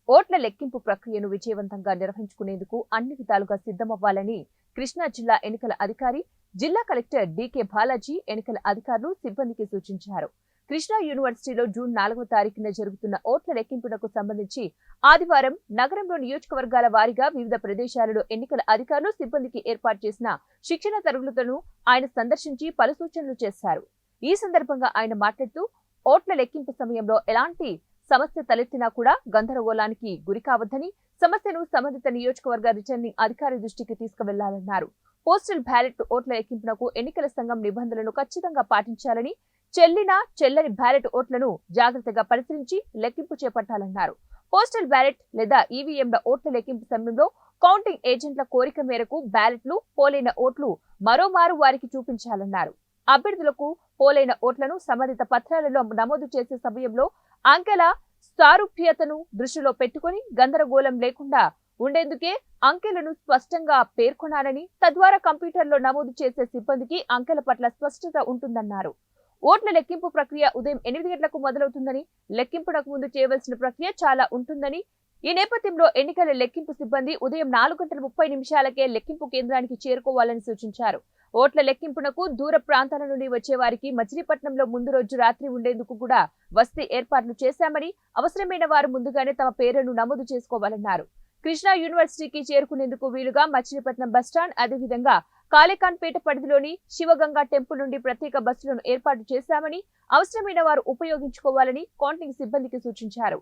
ఓట్ల లెక్కింపు ప్రక్రియను విజయవంతంగా నిర్వహించుకునేందుకు అన్ని విధాలుగా సిద్ధమవ్వాలని కృష్ణా జిల్లా ఎన్నికల అధికారి, జిల్లా కలెక్టర్ డీకే బాలాజీ ఎన్నికల అధికారులు, సిబ్బందికి సూచించారు. కృష్ణా యూనివర్సిటీలో జూన్ 4వ తారీఖున జరుగుతున్న ఓట్ల లెక్కింపునకు సంబంధించి ఆదివారం నగరంలో నియోజకవర్గాల వారీగా వివిధ ప్రదేశాలలో ఎన్నికల అధికారులు, సిబ్బందికి ఏర్పాటు చేసిన శిక్షణ తరగతులను ఆయన సందర్శించి పలు సూచనలు చేశారు. ఈ సందర్భంగా ఆయన మాట్లాడుతూ, ఓట్ల లెక్కింపు సమయంలో ఎలాంటి సమస్య తలెత్తినా కూడా గందరగోళానికి గురి కావద్దని, సమస్యను సంబంధిత నియోజకవర్గ రిటర్నింగ్ అధికారి దృష్టికి తీసుకువెళ్లాలన్నారు. పోస్టల్ బ్యాలెట్ ఓట్ల లెక్కింపునకు ఎన్నికల సంఘం నిబంధనలను ఖచ్చితంగా పాటించాలని, చెల్లని బ్యాలెట్ ఓట్లను జాగ్రత్తగా పరిశీలించి లెక్కింపు చేపట్టాలన్నారు. పోస్టల్ బ్యాలెట్ లేదా ఈవీఎంల ఓట్ల లెక్కింపు సమయంలో కౌంటింగ్ ఏజెంట్ల కోరిక మేరకు బ్యాలెట్లు, పోలైన ఓట్లు మరోమారు వారికి చూపించాలన్నారు. అభ్యర్థులకు పోలైన ఓట్లను సంబంధిత పత్రాలలో నమోదు చేసే సమయంలో అంకెల సారూప్యతను దృష్టిలో పెట్టుకుని గందరగోళం లేకుండా ఉండేందుకే అంకెలను స్పష్టంగా పేర్కొనాలని, తద్వారా కంప్యూటర్లో నమోదు చేసే సిబ్బందికి అంకెల పట్ల స్పష్టత ఉంటుందన్నారు. ఓట్ల లెక్కింపు ప్రక్రియ ఉదయం 8 గంటలకు మొదలవుతుందని, లెక్కింపునకు ముందు చేయవలసిన ప్రక్రియ చాలా ఉంటుందని, ఈ నేపథ్యంలో ఎన్నికల లెక్కింపు సిబ్బంది ఉదయం 4:30 లెక్కింపు కేంద్రానికి చేరుకోవాలని సూచించారు. ఓట్ల లెక్కింపునకు దూర ప్రాంతాల నుండి వచ్చే వారికి మచిలీపట్నంలో ముందు రోజు రాత్రి ఉండేందుకు కూడా వసతి ఏర్పాట్లు చేశామని, అవసరమైన వారు ముందుగానే తమ పేరును నమోదు చేసుకోవాలన్నారు. కృష్ణా యూనివర్సిటీకి చేరుకునేందుకు వీలుగా మచిలీపట్నం బస్టాండ్, అదేవిధంగా కాళేకాన్పేట పరిధిలోని శివగంగా టెంపుల్ నుండి ప్రత్యేక బస్సులను ఏర్పాటు చేశామని, అవసరమైన వారు ఉపయోగించుకోవాలని కౌంటింగ్ సిబ్బందికి సూచించారు.